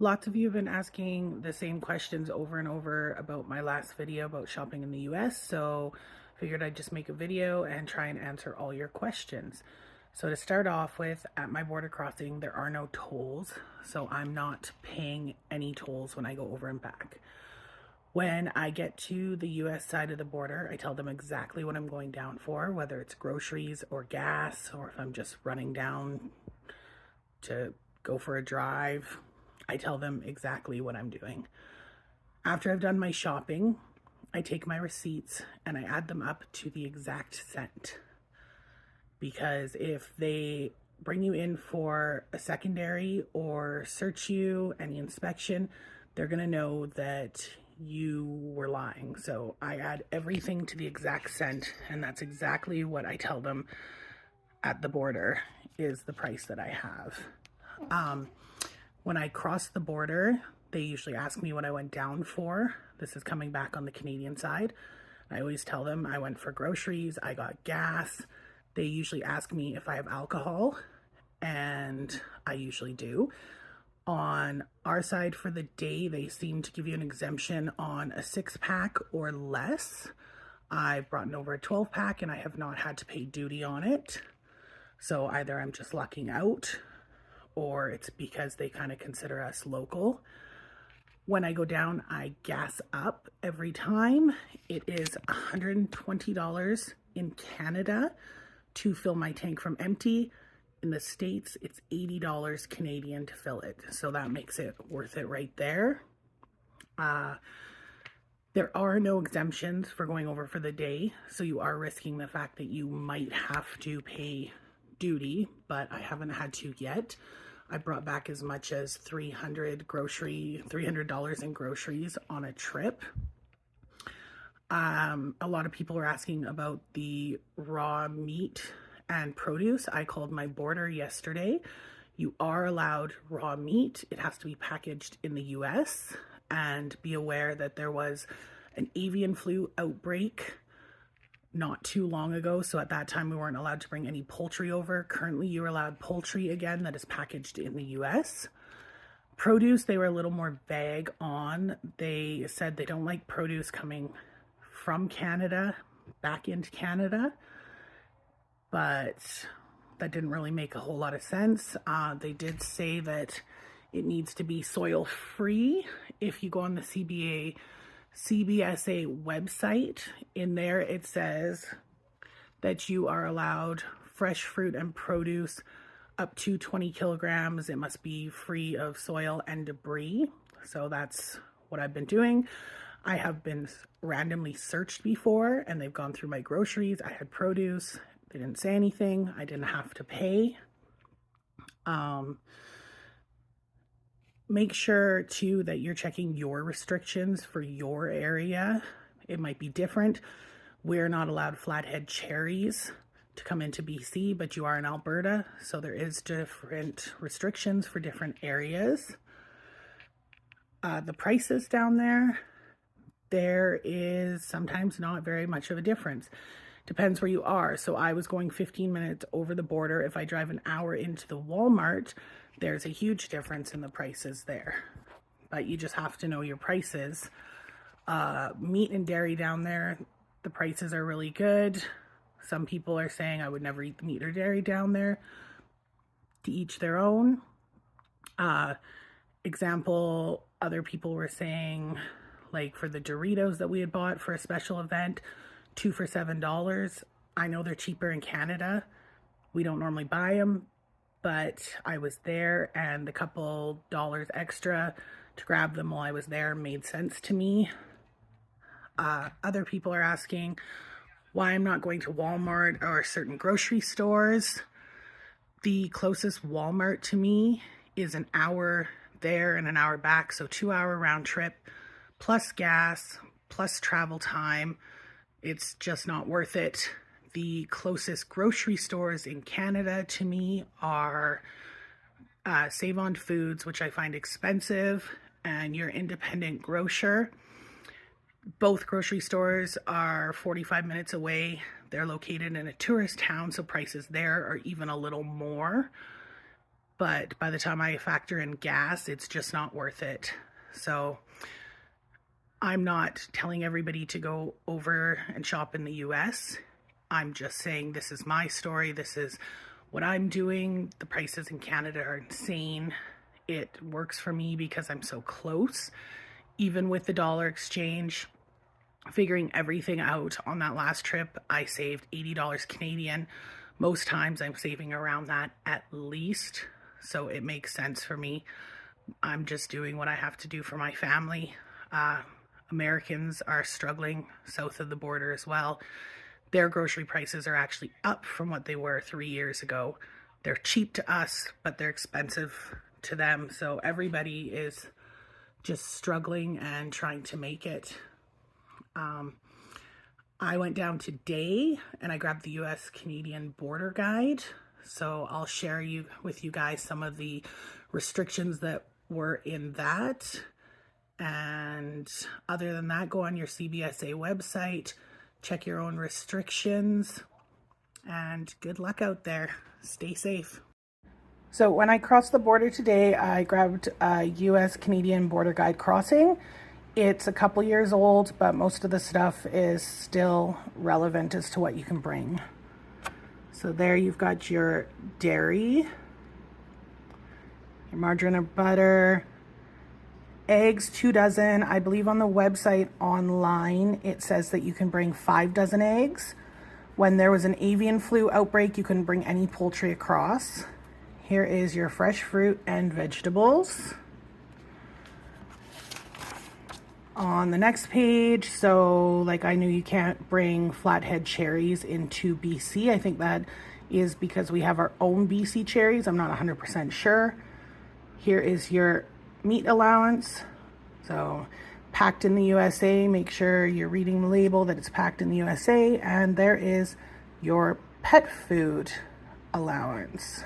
Lots of you have been asking the same questions over and over about my last video about shopping in the US, so figured I'd just make a video and try and answer all your questions. So to start off with, at my border crossing, there are no tolls, so I'm not paying any tolls when I go over and back. When I get to the US side of the border, I tell them exactly what I'm going down for, whether it's groceries or gas, or if I'm just running down to go for a drive. I tell them exactly what I'm doing. After I've done my shopping, I take my receipts and I add them up to the exact cent. Because if they bring you in for a secondary or search you, any inspection, they're gonna know that you were lying. So I add everything to the exact cent, and that's exactly what I tell them at the border is the price that I have. When I cross the border, they usually ask me what I went down for. This is coming back on the Canadian side. I always tell them I went for groceries, I got gas. They usually ask me if I have alcohol, and I usually do. On our side for the day, they seem to give you an exemption on a 6-pack or less. I've brought in over a 12-pack and I have not had to pay duty on it. So either I'm just lucking out, or it's because they kind of consider us local. When I go down, I gas up every time. It is $120 in Canada to fill my tank from empty. In the States, it's $80 Canadian to fill it. So that makes it worth it right there. There are no exemptions for going over for the day. So you are risking the fact that you might have to pay duty, but I haven't had to yet. I brought back as much as $300 in groceries on a trip. A lot of people are asking about the raw meat and produce. I called my border yesterday. You are allowed raw meat. It has to be packaged in the US, and be aware that there was an avian flu outbreak not too long ago, so at that time we weren't allowed to bring any poultry over. Currently you're allowed poultry again that is packaged in the US. Produce, they were a little more vague on. They said they don't like produce coming from Canada back into Canada, but that didn't really make a whole lot of sense. They did say that it needs to be soil free. If you go on the CBSA website, in there it says that you are allowed fresh fruit and produce up to 20 kilograms. It must be free of soil and debris. So that's what I've been doing. I have been randomly searched before and they've gone through my groceries. I had produce. They didn't say anything. I didn't have to pay. Make sure too that you're checking your restrictions for your area. It might be different. We're not allowed flathead cherries to come into BC, but you are in Alberta, so there is different restrictions for different areas. The prices down there is sometimes not very much of a difference. Depends where you are. So I was going 15 minutes over the border. If I drive an hour into the Walmart, there's a huge difference in the prices there. But you just have to know your prices. Meat and dairy down there, the prices are really good. Some people are saying I would never eat the meat or dairy down there. To each their own. Example, other people were saying, like for the Doritos that we had bought for a special event, 2 for $7. I know they're cheaper in Canada. We don't normally buy them, but I was there and the couple dollars extra to grab them while I was there made sense to me. Other people are asking why I'm not going to Walmart or certain grocery stores. The closest Walmart to me is an hour there and an hour back, so 2-hour round trip, plus gas, plus travel time. It's just not worth it. The closest grocery stores in Canada to me are Save On Foods, which I find expensive, and your independent grocer. Both grocery stores are 45 minutes away. They're located in a tourist town, so prices there are even a little more. but by the time I factor in gas, it's just not worth it. So I'm not telling everybody to go over and shop in the US. I'm just saying this is my story. This is what I'm doing. The prices in Canada are insane. It works for me because I'm so close. Even with the dollar exchange, figuring everything out on that last trip, I saved $80 Canadian. Most times I'm saving around that at least. So it makes sense for me. I'm just doing what I have to do for my family. Americans are struggling south of the border as well. Their grocery prices are actually up from what they were 3 years ago. They're cheap to us, but they're expensive to them. So everybody is just struggling and trying to make it. I went down today and I grabbed the US-Canadian border guide. So I'll share with you guys some of the restrictions that were in that. And other than that, go on your CBSA website, check your own restrictions, and good luck out there. Stay safe. So when I crossed the border today, I grabbed a US-Canadian border guide crossing. It's a couple years old, but most of the stuff is still relevant as to what you can bring. So there you've got your dairy, your margarine or butter, eggs, 2 dozen. I believe on the website online, it says that you can bring 5 dozen eggs. When there was an avian flu outbreak, you couldn't bring any poultry across. Here is your fresh fruit and vegetables. On the next page, so like I knew you can't bring flathead cherries into BC. I think that is because we have our own BC cherries. I'm not 100% sure. Here is your meat allowance. So packed in the USA, make sure you're reading the label that it's packed in the USA. And there is your pet food allowance.